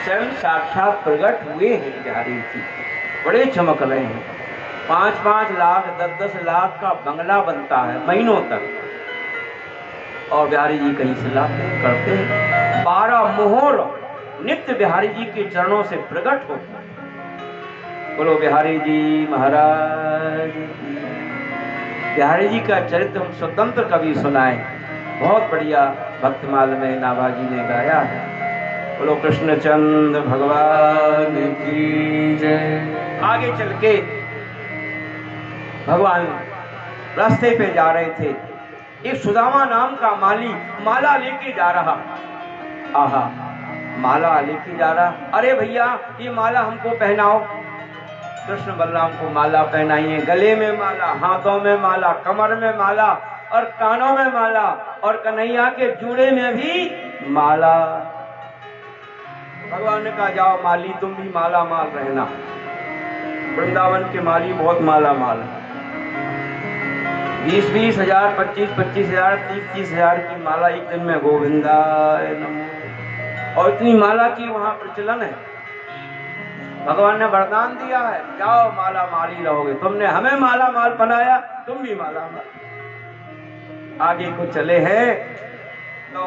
स्वयं साक्षात प्रकट हुए हैं बिहारी जी, बड़े चमक रहे हैं। 5-5 लाख 10-10 लाख का बंगला बनता है महीनों तक, और बिहारी जी कहीं से लाते करते हैं। 12 मोहर नित्य बिहारी जी के चरणों से प्रकट होते हैं। बोलो बिहारी जी महाराज। बिहारी जी का चरित्र हम स्वतंत्र कवि सुनाए, बहुत बढ़िया भक्तमाल में नाभाजी ने गाया है। बोलो कृष्णचंद्र भगवान की जय। आगे चल के भगवान रास्ते पे जा रहे थे, एक सुदामा नाम का माली माला लेके जा रहा। आहा, माला लेके जा रहा। अरे भैया ये माला हमको पहनाओ। कृष्ण बलराम को माला पहनाइए, गले में माला, हाथों में माला, कमर में माला और कानों में माला, और कन्हैया के जूड़े में भी माला। भगवान ने कहा जाओ माली तुम भी माला माल रहना। वृंदावन के माली बहुत माला माल, 20-20 हजार, 25-25 हजार, 30-30 हजार की माला एक दिन में गोविंदाय नमो। और इतनी माला की वहां प्रचलन है। भगवान ने वरदान दिया है, जाओ माला माली रहोगे। तुमने हमें माला माल बनाया, तुम भी माला माल। आगे को चले हैं तो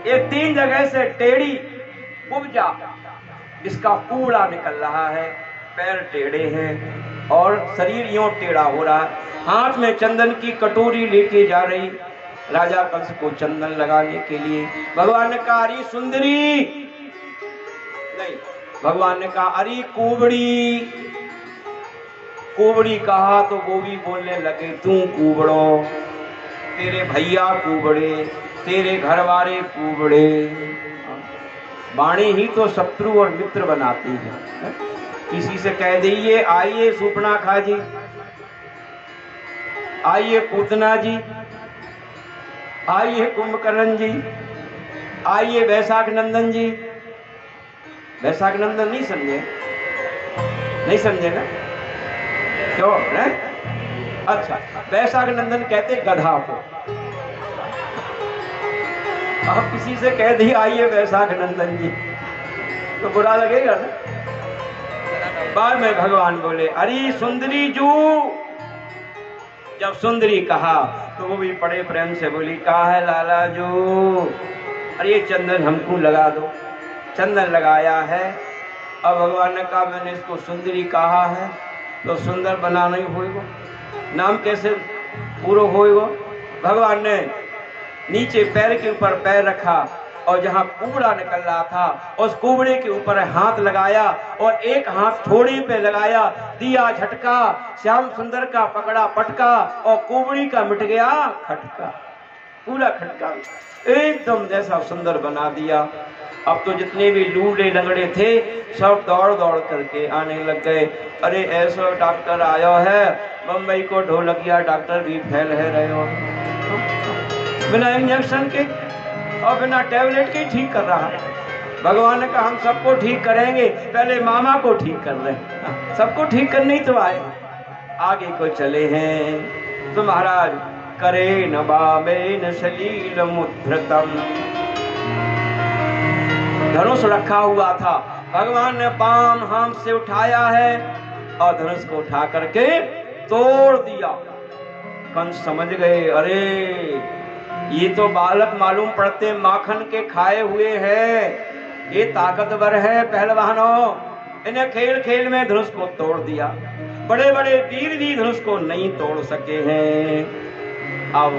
एक 3 जगह से टेढ़ी उपजा, जिसका कूड़ा निकल रहा है, पैर टेढ़े हैं और शरीर यूं टेढ़ा हो रहा है। हाथ में चंदन की कटोरी लेके जा रही राजा कंस को चंदन लगाने के लिए। भगवान ने कहा अरे सुंदरी, नहीं, भगवान ने कहा अरे कुबड़ी। कुबड़ी कहा तो वो भी बोलने लगे तू कुबड़ो, तेरे भैया कुबड़े, तेरे घर वाले कुबड़े। वाणी ही तो शत्रु और मित्र बनाती है। किसी से कह दीजिए आइए सूपनाखा जी, आइए पूतना जी, आइए कुंभकर्ण जी, आइए वैशाख नंदन जी। वैशाख नंदन नहीं समझे? नहीं समझे ना? क्यों है? अच्छा, वैशाख नंदन कहते गधा को। आप किसी से कह दिए आइए वैशाख नंदन जी तो बुरा लगेगा ना। बाद में भगवान बोले अरे सुंदरी जू। जब सुंदरी कहा तो वो भी बड़े प्रेम से बोली कहा है लाला जू, अरे चंदन हमको लगा दो। चंदन लगाया है। अब भगवान ने कहा मैंने इसको सुंदरी कहा है तो सुंदर बना नहीं होएगा, नाम कैसे पूरा होएगा। भगवान ने नीचे पैर के ऊपर पैर रखा और जहां कूबड़ा निकल रहा था उस कूबड़े के ऊपर हाथ लगाया और एक हाथ थोड़ी पे लगाया, दिया झटका, श्याम सुंदर का पकड़ा पटका और कूबड़ी का मिट गया खटका। पूरा खटका एकदम जैसा सुंदर बना दिया। अब तो जितने भी लूले लंगड़े थे सब दौड़ दौड़ करके आने लग गए। अरे ऐसा डॉक्टर आया है, बम्बई को ढोलकिया डॉक्टर भी फैल है रहे हो, बिना इंजेक्शन के और बिना टैबलेट के ठीक कर रहा है। भगवान ने कहा हम सबको ठीक करेंगे, पहले मामा को ठीक कर रहे हैं, सबको ठीक करने ही तो आए। आगे को चले हैं तो महाराज करे न बाबेन सलील मुद्रतम, धनुष रखा हुआ था। भगवान ने बाम हाथ से उठाया है और धनुष को उठा करके तोड़ दिया। कंस समझ गए अरे ये तो बालक मालूम पड़ते माखन के खाए हुए हैं, ये ताकतवर है पहलवानों। इन्हें खेल खेल में धनुष को तोड़ दिया। बड़े बड़े वीर भी धनुष को नहीं तोड़ सके हैं। अब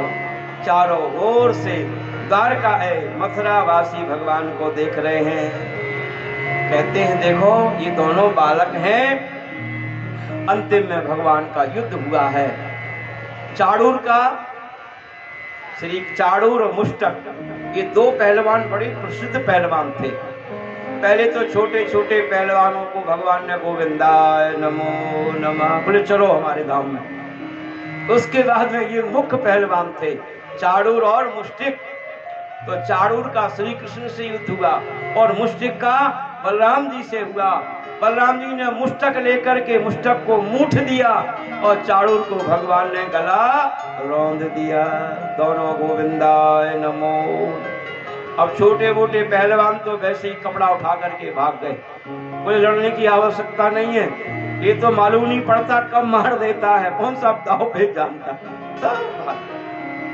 चारों ओर से द्वारका मथुरा वासी भगवान को देख रहे हैं, कहते हैं देखो ये दोनों बालक हैं। अंतिम में भगवान का युद्ध हुआ है। चाड़ूर का श्री चाड़ूर और मुष्टक, ये 2 पहलवान बड़े प्रसिद्ध पहलवान थे। पहले तो छोटे छोटे पहलवानों को भगवान ने गोविंदाय नमो नमः बोले चलो हमारे धाम में। उसके बाद में ये मुख्य पहलवान थे चाड़ूर और मुष्टिक। तो चाड़ूर का श्री कृष्ण से युद्ध हुआ और मुष्टिक का बलराम जी से हुआ। बलराम जी ने मुष्टक लेकर के मुष्टक को मूठ दिया और चाड़ूर को भगवान ने गला रौंद दिया। दोनों गोविंदाय नमो। अब छोटे मोटे पहलवान तो वैसे ही कपड़ा उठा करके भाग गए, कोई लड़ने की आवश्यकता नहीं है, ये तो मालूम नहीं पड़ता कब मार देता है, कौन सा दाव पे जानता है।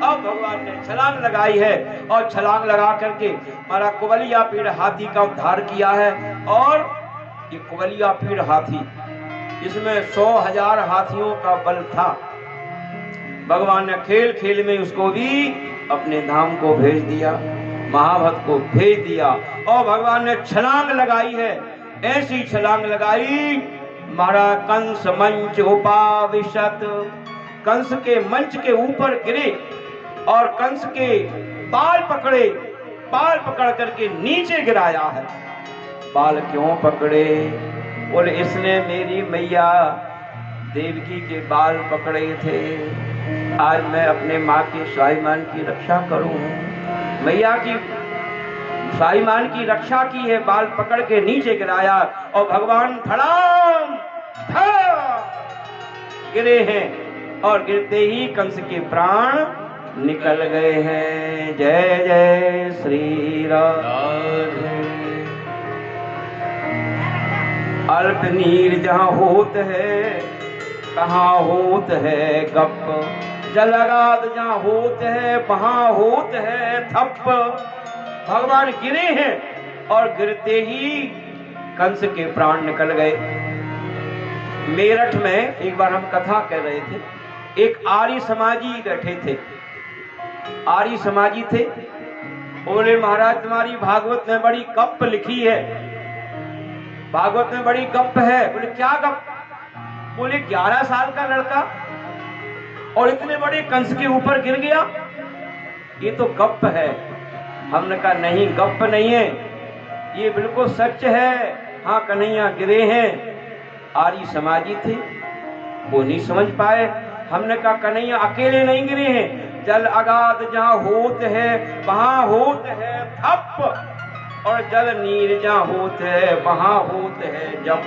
अब भगवान ने छलांग लगाई है और छलांग लगा करके हमारा कुबलिया पीड़ हाथी का उद्धार किया है। और ये कुबलिया पीड़ हाथी, इसमें 100,000 हाथियों का बल था। भगवान ने खेल खेल में उसको भी अपने धाम को भेज दिया, महाभक्त को भेज दिया। और भगवान ने छलांग लगाई है, ऐसी छलांग लगाई, मारा कंस मंच उपाविशत, कंस के मंच के ऊपर गिरे और कंस के बाल पकड़े, बाल पकड़ करके नीचे गिराया है। बाल क्यों पकड़े? बोले इसने मेरी मैया देवकी के बाल पकड़े थे, आज मैं अपने माँ के स्वाभिमान की रक्षा करूं। मैया की स्वाभिमान की रक्षा की है, बाल पकड़ के नीचे गिराया और भगवान धड़ाम गिरे हैं और गिरते ही कंस के प्राण निकल गए हैं। जय जय श्री राम। अल्प नीर जहाँ होत है कहाँ होत है गप, जलगाद जहाँ होत है वहाँ होत है थप। भगवान गिरे हैं और गिरते ही कंस के प्राण निकल गए। मेरठ में एक बार हम कथा कह रहे थे, एक आर्य समाजी बैठे थे, आर्य समाजी थे। बोले महाराज तुम्हारी भागवत में बड़ी गप लिखी है, भागवत में बड़ी गप है। बोले क्या गप? बोले 11 साल का लड़का और इतने बड़े कंस के ऊपर गिर गया, ये तो गप है। हमने कहा नहीं गप नहीं है, ये बिल्कुल सच है। हाँ कन्हैया गिरे हैं। आर्य समाजी थे, वो नहीं समझ पाए। हमने कहा कन्हैया अकेले नहीं गिरे हैं, जल अगाध जहाँ होत है वहाँ होत है थप, और जल नीर जहाँ होत है वहाँ होत है जप।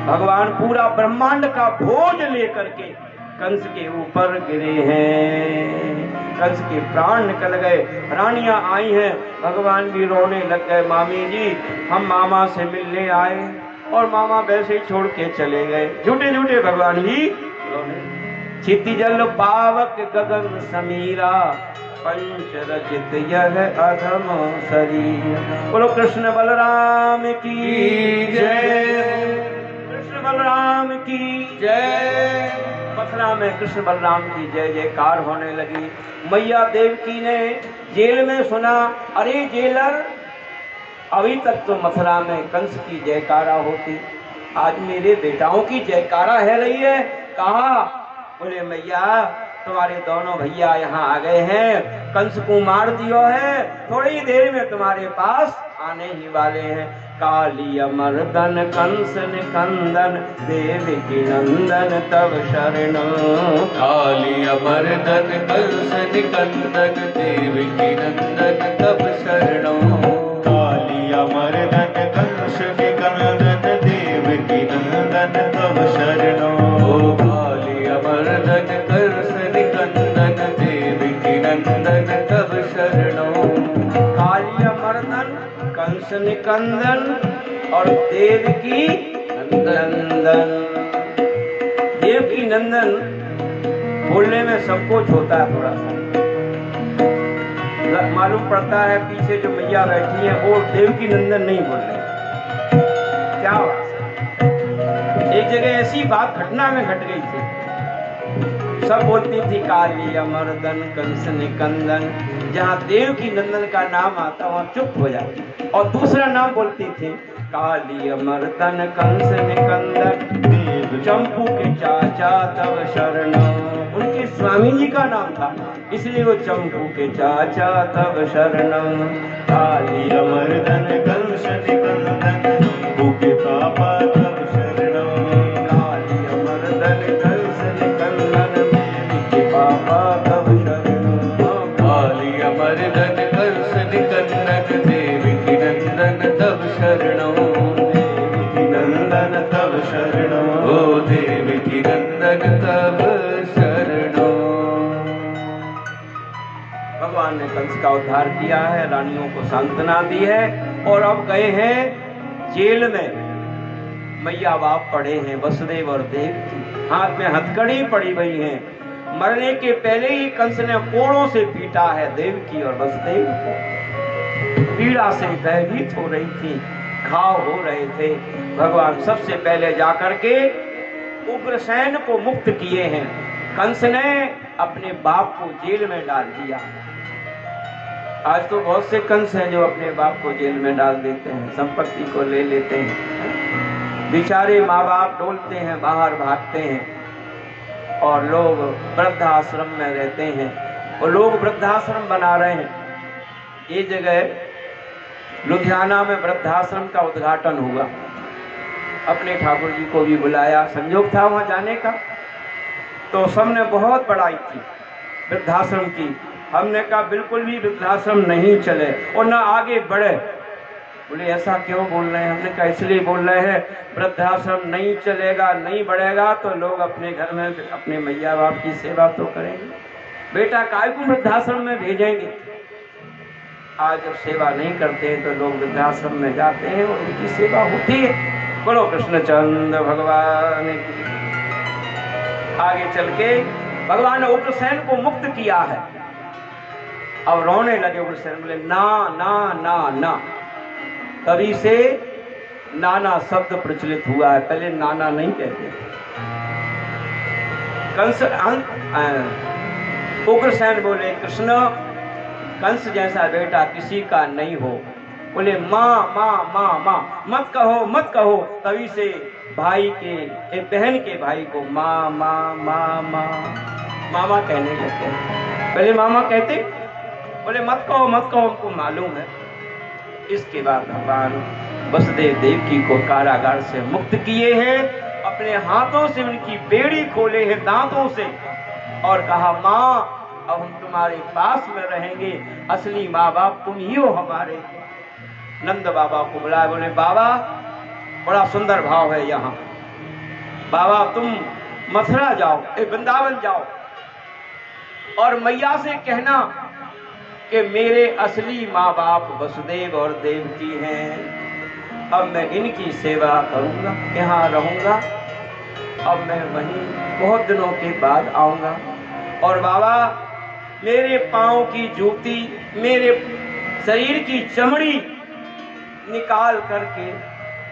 भगवान पूरा ब्रह्मांड का भोज लेकर के कंस के ऊपर गिरे हैं, कंस के प्राण निकल गए। रानियां आई हैं, भगवान भी रोने लग गए, मामी जी हम मामा से मिलने आए, और मामा वैसे ही छोड़ के चले गए। झूठे झूठे भगवान भी रोने। क्षिति जल पावक गगन समीरा, पंच रचित यह अधम शरीर। बोलो कृष्ण बलराम की जय, कृष्ण बलराम की जय। मथुरा में कृष्ण बलराम की जय जयकार होने लगी। मैया देवकी ने जेल में सुना, अरे जेलर अभी तक तो मथुरा में कंस की जयकारा होती, आज मेरे बेटाओं की जयकारा है रही है, कहा? बोले मैया तुम्हारे दोनों भैया यहाँ आ गए हैं, कंस को मार दियो है, थोड़ी देर में तुम्हारे पास आने ही वाले हैं। काली मर्दन कंस निकंदन देवकी नंदन तब शरण, काली मर्दन कंस निकंदन देवकी नंदन तब शरण, काली मर्दन कंस निकंदन देवकी नंदन तब शरण, काली मर्दन कंस निकंदन देवकी नंदन तब शरण। काली मर्दन कंस निकंदन और देवकी नंदन। देवकी नंदन बोलने में संकोच होता है, थोड़ा सा मालूम पड़ता है पीछे जो मैया बैठी है वो देवकी नंदन नहीं बोल रहे। क्या बात? एक जगह ऐसी बात घटना में घट गई थी, सब बोलती थी काली अमरदन कंस निकंदन, जहाँ देवकी नंदन का नाम आता वहाँ चुप हो जाती, और दूसरा नाम बोलती थी काली अमरदन कंस निकंदन देव चंपू के चाचा तब शरण। उनके स्वामी जी का नाम था, इसलिए वो चंपू के चाचा तब शरण। काली अमरदन कंस निकंदन चंपू के पापा तब शरण, काली अमरदन कंस निकंदन देवकी पापा तब शरण, काली अमरदन कंस निकंदन देवकी नंदन तब शरण, देवकी नंदन तब शरण, ओ देवकी नंदन तब शरण। भगवान भगवान ने कंस का उद्धार किया है, रानियों को सांत्वना दी है और अब गए हैं जेल में। मैया बाप पड़े हैं वसुदेव और देवकी, हाथ में हथकड़ी पड़ी हुई है। मरने के पहले ही कंस ने कोड़ों से पीटा है देवकी और वसुदेव को। पीड़ा से भयभीत हो रही थी, घाव हो रहे थे। भगवान सबसे पहले जाकर के उग्रसेन को मुक्त किए हैं। कंस ने अपने बाप को जेल में डाल दिया। आज तो बहुत से कंस हैं जो अपने बाप को जेल में डाल देते हैं, संपत्ति को ले लेते हैं। बेचारे माँ बाप डोलते हैं, बाहर भागते हैं और लोग वृद्धाश्रम में रहते हैं। और लोग वृद्धाश्रम बना रहे हैं। ये जगह लुधियाना में वृद्धाश्रम का उद्घाटन हुआ। अपने ठाकुर जी को भी बुलाया, संयोग था वहां जाने का। तो सबने बहुत बड़ाई की वृद्धाश्रम की। हमने कहा बिल्कुल भी वृद्धाश्रम नहीं चले और ना आगे बढ़े। बोले ऐसा क्यों बोल रहे हैं? हमने कहा इसलिए बोल रहे हैं, वृद्धाश्रम नहीं चलेगा, नहीं बढ़ेगा तो लोग अपने घर में अपने मैया बाप की सेवा तो करेंगे। बेटा काय को वृद्धाश्रम में भेजेंगे? आज जब सेवा नहीं करते हैं तो लोग वृद्धाश्रम में जाते हैं और उनकी सेवा होती है। बोलो कृष्णचंद्र भगवान की। आगे चल के भगवान ने उग्रसेन को मुक्त किया है। अब रोने लगे उग्रसेन, बोले ना ना ना ना। तभी से नाना शब्द प्रचलित हुआ है, पहले नाना नहीं कहते। कंस उग्रसेन बोले कृष्ण कंस जैसा बेटा किसी का नहीं हो। बोले माँ माँ माँ माँ मत कहो मत कहो। तभी से भाई के एक बहन के भाई को माँ माँ माँ माँ मामा कहने लगे। पहले मामा कहते, बोले मत कहो हमको मालूम है। इसके बाद भगवान वसुदेव देवकी को कारागार से मुक्त किए हैं। अपने हाथों से उनकी बेड़ी खोले हैं, दांतों से, और कहा माँ अब हम तुम्हारे पास में रहेंगे, असली माँ बाप तुम ही हो हमारे। नंद बाबा को बुलाया, बोले बाबा बड़ा सुंदर भाव है यहाँ, बाबा तुम मथुरा जाओ, वृंदावन जाओ और मैया से कहना कि मेरे असली माँ बाप वसुदेव और देवकी हैं। अब मैं इनकी सेवा करूँगा, यहाँ रहूँगा। अब मैं वहीं बहुत दिनों के बाद आऊँगा। और बाबा मेरे पाँव की जूती, मेरे शरीर की चमड़ी निकाल करके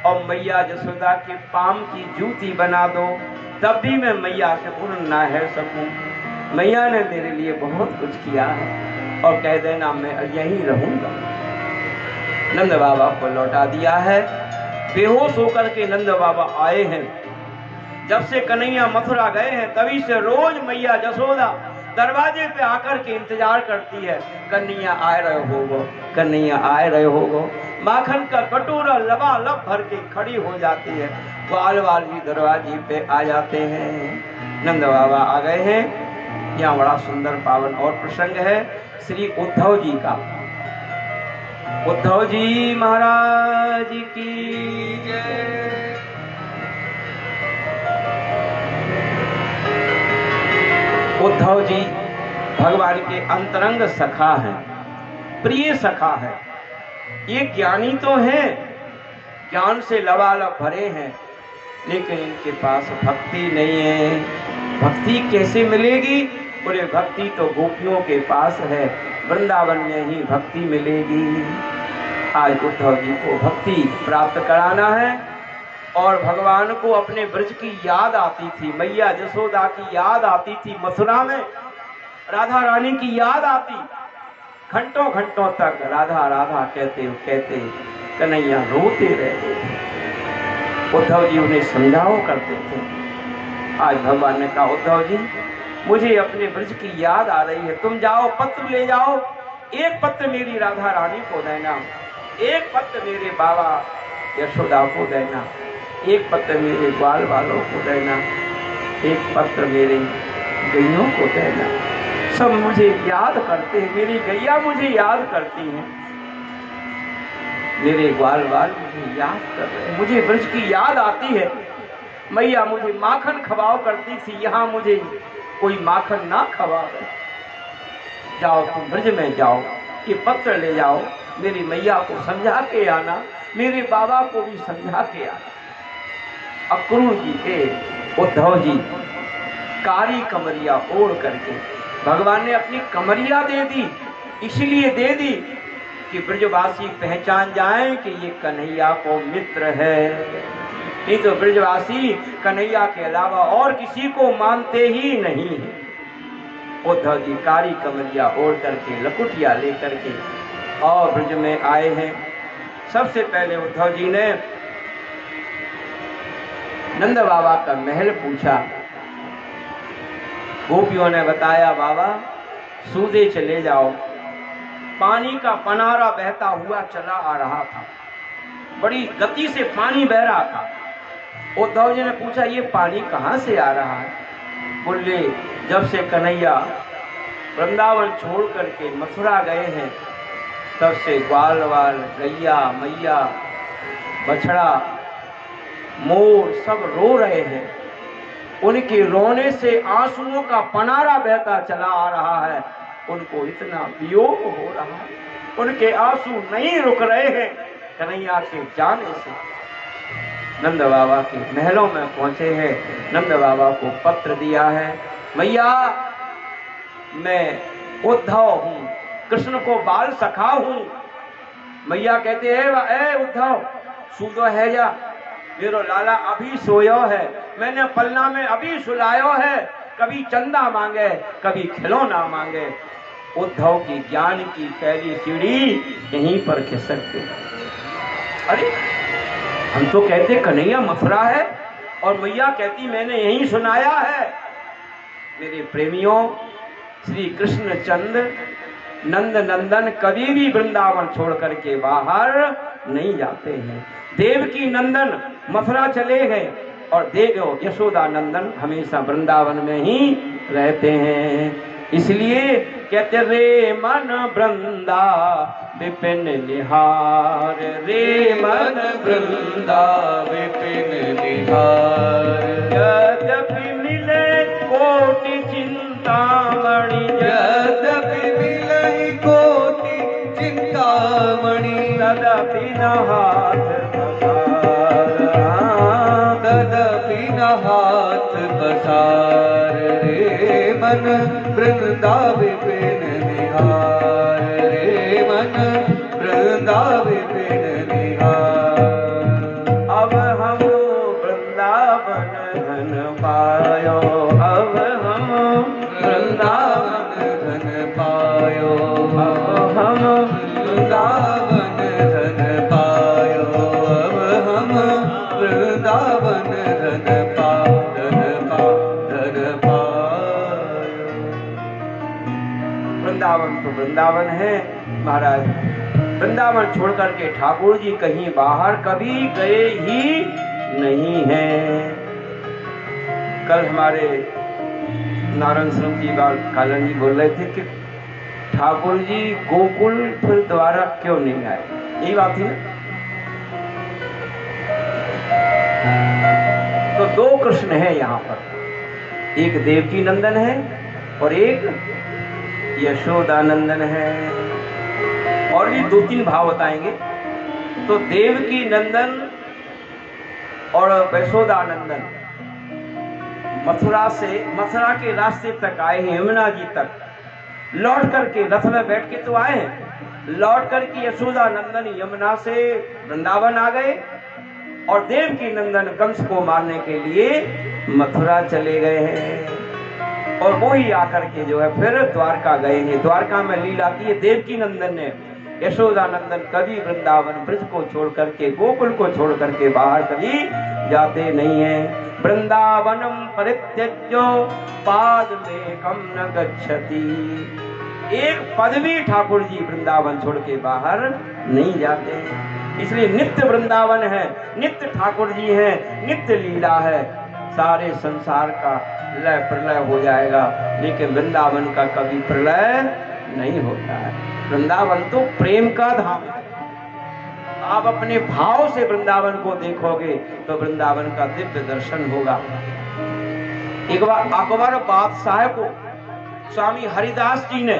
और मैया जसोदा के पाम की जूती बना दो, तब भी मैं मैया से पूर्ण ना है सकूं। मैया ने मेरे लिए बहुत कुछ किया है और कह देना मैं यहीं रहूंगा। नंद बाबा को लौटा दिया है। बेहोश होकर के नंद बाबा आए हैं। जब से कन्हैया मथुरा गए हैं तभी से रोज मैया जसोदा दरवाजे पे आकर के इंतजार करती है, कन्हैया आए रहे होगो, कन्हैया आए रहे होगो। माखन का कटोरा लबालब भर के खड़ी हो जाती है। ग्वाल वाल भी दरवाजे पे आ जाते हैं। नंद बाबा आ गए हैं। यहाँ बड़ा सुंदर पावन और प्रसंग है श्री उद्धव जी का। उद्धव जी महाराज की जय। उद्धव जी भगवान के अंतरंग सखा हैं, प्रिय सखा है। ये ज्ञानी तो हैं, ज्ञान से लबालब भरे हैं, लेकिन इनके पास भक्ति नहीं है। भक्ति कैसे मिलेगी? बोले भक्ति तो गोपियों के पास है, वृंदावन में ही भक्ति मिलेगी। आज उद्धव जी को भक्ति प्राप्त कराना है। और भगवान को अपने ब्रज की याद आती थी, मैया जसोदा की याद आती थी, मथुरा में राधा रानी की याद आती। घंटों घंटों तक राधा राधा कहते कहते कन्हैया रोते रहते थे। उद्धव जी उन्हें समझाओ करते थे। आज भगवान ने कहा उद्धव जी मुझे अपने ब्रज की याद आ रही है, तुम जाओ पत्र ले जाओ। एक पत्र मेरी राधा रानी को देना, एक पत्र मेरे बाबा यशोदा को देना, एक पत्र मेरे ग्वाल वालों को देना, एक पत्र मेरे गैयों को देना। सब मुझे याद करते हैं, मेरी गैया मुझे याद करती हैं, मेरे ग्वाल वाल मुझे याद कर रहे हैं, मुझे ब्रज की याद आती है। मैया मुझे माखन खवाओ करती थी, यहाँ मुझे कोई माखन ना खवा रहे। जाओ तुम ब्रज में जाओ, ये पत्र ले जाओ, मेरी मैया को समझा के आना, मेरे बाबा को भी समझा के आना। अक्रूर जी के उद्धव जी कारी कमरिया ओढ़ करके भगवान ने अपनी कमरिया दे दी, इसलिए दे दी कि ब्रजवासी पहचान जाएं कि ये कन्हैया को मित्र है। नहीं तो ब्रजवासी कन्हैया के अलावा और किसी को मानते ही नहीं है। उद्धव जी कारी कमरिया ओढ़ करके लकुटिया लेकर के और ब्रज में आए हैं। सबसे पहले उद्धव जी ने नंद बाबा का महल पूछा। गोपियों ने बताया बाबा सूदे चले जाओ। पानी का पनारा बहता हुआ चला आ रहा था, बड़ी गति से पानी बह रहा था। उद्धव जी ने पूछा ये पानी कहाँ से आ रहा है? बोले जब से कन्हैया वृंदावन छोड़ करके मथुरा गए हैं तब से ग्वाल वाल गैया मैया बछड़ा मोर सब रो रहे हैं। उनके रोने से आंसुओं का पनारा बहता चला आ रहा है। उनको इतना वियोग हो रहा है, उनके आंसू नहीं रुक रहे हैं कन्हैया के जाने से। नंद बाबा के महलों में पहुंचे हैं। नंद बाबा को पत्र दिया है, मैया मैं उद्धव हूं, कृष्ण को बाल सखा हूं। मैया कहते हैं ए उद्धव सूदो है जा, मेरो लाला अभी सोयो है, मैंने पलना में अभी सुलायो है। कभी चंदा मांगे कभी खिलौना मांगे। उद्धव की ज्ञान की पहली सीढ़ी यहीं पर खिसकते। अरे हम तो कहते कन्हैया मथुरा है और मैया कहती मैंने यहीं सुनाया है। मेरे प्रेमियों, श्री कृष्ण चंद्र नंद नंदन कभी भी वृंदावन छोड़ करके बाहर नहीं जाते हैं। देवकी नंदन मथुरा चले गए और देव यशोदा नंदन हमेशा वृंदावन में ही रहते हैं। इसलिए कहते रे मन वृंदा विपिन निहार, रे मन वृंदा विपिन निहार। यद्यपि मिले कोटि चिंतामणि, यद्यपि मिले कोटि चिंतामणि, तदपि न हाथ पसार, तदपि न हाथ पसार। रे मन वृंदा विपिन निहार, रे मन वृंदा विपिन निहार। अब हम वृंदावन धन पायो, अब हम वृंदावन धन पायो, अब हम वृंदावन धन पायो, अब हम वृंदावन धन पायो, धन पायो। वृंदावन तो वृंदावन है महाराज। वृंदावन छोड़ करके ठाकुर जी कहीं बाहर कभी गए ही नहीं हैं। कल हमारे नारायण स्वरूप जी कालन जी बोल रहे थे कि ठाकुर जी गोकुल फिर दोबारा क्यों नहीं आए, यही बात थी ना। तो दो कृष्ण है यहाँ पर, एक देवकी नंदन है और एक यशोदानंदन है। और भी दो तीन भाव बताएंगे। तो देवकी नंदन और यशोदानंदन मथुरा के रास्ते तक आए हैं, यमुना जी तक। लौट करके रथ में बैठ के तो आए हैं, लौट करके यशोदानंदन यमुना से वृंदावन आ गए और देवकी नंदन कंस को मारने के लिए मथुरा चले गए हैं। और वो ही आकर के जो है फिर द्वारका गए हैं। द्वारका में लीला की है देवकी नंदन ने। यशोदानंदन कभी वृंदावन ब्रज को छोड़ करके गोकुल को छोड़ करके बाहर कभी जाते नहीं हैं। वृंदावनम परित्यज्य पादमेकं न गच्छति। एक पद भी ठाकुर जी वृंदावन छोड़ के बाहर नहीं जाते हैं। इसलिए नित्य वृंदावन है, नित्य ठाकुर जी हैं, नित्य लीला है। सारे संसार का लय प्रलय हो जाएगा लेकिन वृंदावन का कभी प्रलय नहीं होता है। वृंदावन तो प्रेम का धाम है। आप अपने भाव से वृंदावन को देखोगे तो वृंदावन का दिव्य दर्शन होगा। एक बार अकबर बादशाह को स्वामी हरिदास जी ने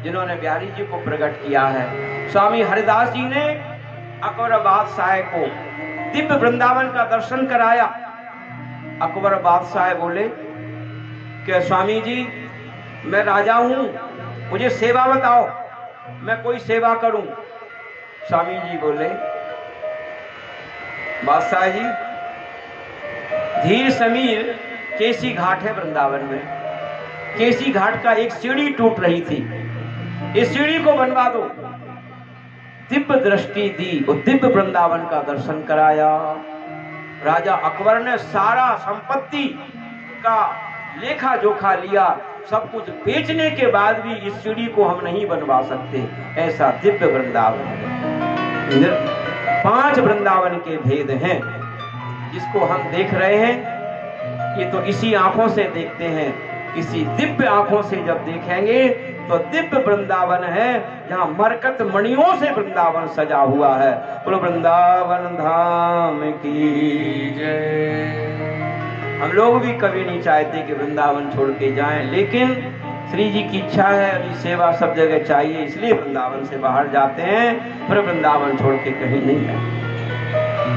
जिन्होंने बिहारी जी को प्रकट किया है। स्वामी हरिदास जी ने अकबर बादशाह को दिव्य वृंदावन का दर्शन कराया। अकबर बादशाह बोले कि स्वामी जी, मैं राजा हूं, मुझे सेवा बताओ, मैं कोई सेवा करूं। स्वामी जी बोले, बादशाह जी, धीर समीर केसी घाट है वृंदावन में, केसी घाट का एक सीढ़ी टूट रही थी, इस सीढ़ी को बनवा दो। दिव्य दृष्टि दी, वो दिव्य वृंदावन का दर्शन कराया। राजा अकबर ने सारा संपत्ति का लेखा जोखा लिया, सब कुछ बेचने के बाद भी इस सीढ़ी को हम नहीं बनवा सकते, ऐसा दिव्य वृंदावन है। 5 वृंदावन के भेद हैं जिसको हम देख रहे हैं। ये तो इसी आंखों से देखते हैं, किसी दिव्य आंखों से जब देखेंगे तो दिव्य वृंदावन है जहां मरकत मणियों से वृंदावन सजा हुआ है। बोलो वृंदावन धाम की जय। हम लोग भी कभी नहीं चाहते कि वृंदावन छोड़ के जाएं, लेकिन श्री जी की इच्छा है, अभी सेवा सब जगह चाहिए, इसलिए वृंदावन से बाहर जाते हैं, पर वृंदावन छोड़ के कहीं नहीं जाते।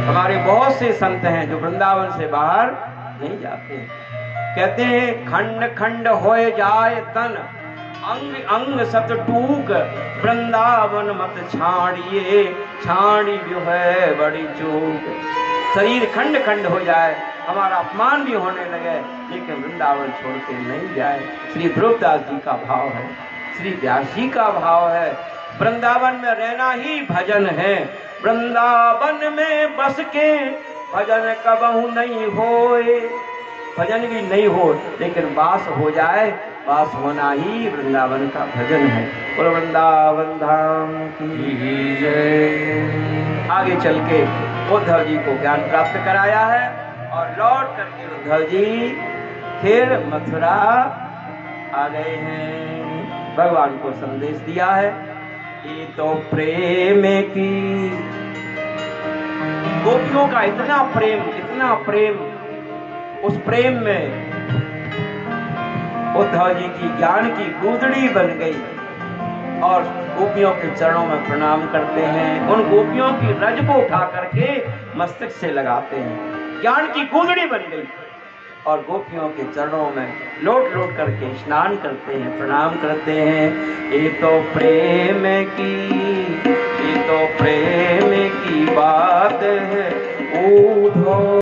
हमारे बहुत से संत हैं जो वृंदावन से बाहर नहीं जाते। कहते हैं खंड खंड होए जाए तन, अंग अंग सत टूक, वृंदावन मत छाड़िए, छाड़ी भी है बड़ी चूक। शरीर खंड खंड हो जाए, हमारा अपमान भी होने लगे, लेकिन वृंदावन छोड़ के नहीं जाए। श्री ध्रुवदास जी का भाव है, श्री व्यास जी का भाव है, वृंदावन में रहना ही भजन है। वृंदावन में बस के भजन कबहू नहीं होए, भजन भी नहीं हो, लेकिन वास हो जाए, वास होना ही वृंदावन का भजन है। और वृंदावन धाम की जय। आगे चल के उद्धव जी को ज्ञान प्राप्त कराया है और लौट करके उद्धव जी फिर मथुरा आ गए हैं, भगवान को संदेश दिया है। ये तो प्रेम की, गोपियों का इतना प्रेम, इतना प्रेम, उस प्रेम में उद्धव जी की ज्ञान की गूंजड़ी बन गई और गोपियों के चरणों में प्रणाम करते हैं। उन गोपियों की रज को उठा करके मस्तक से लगाते हैं, ज्ञान की गूंजड़ी बन गई और गोपियों के चरणों में लोट लोट करके स्नान करते हैं, प्रणाम करते हैं। ये तो प्रेम की, ये तो प्रेम की बात है उद्धव।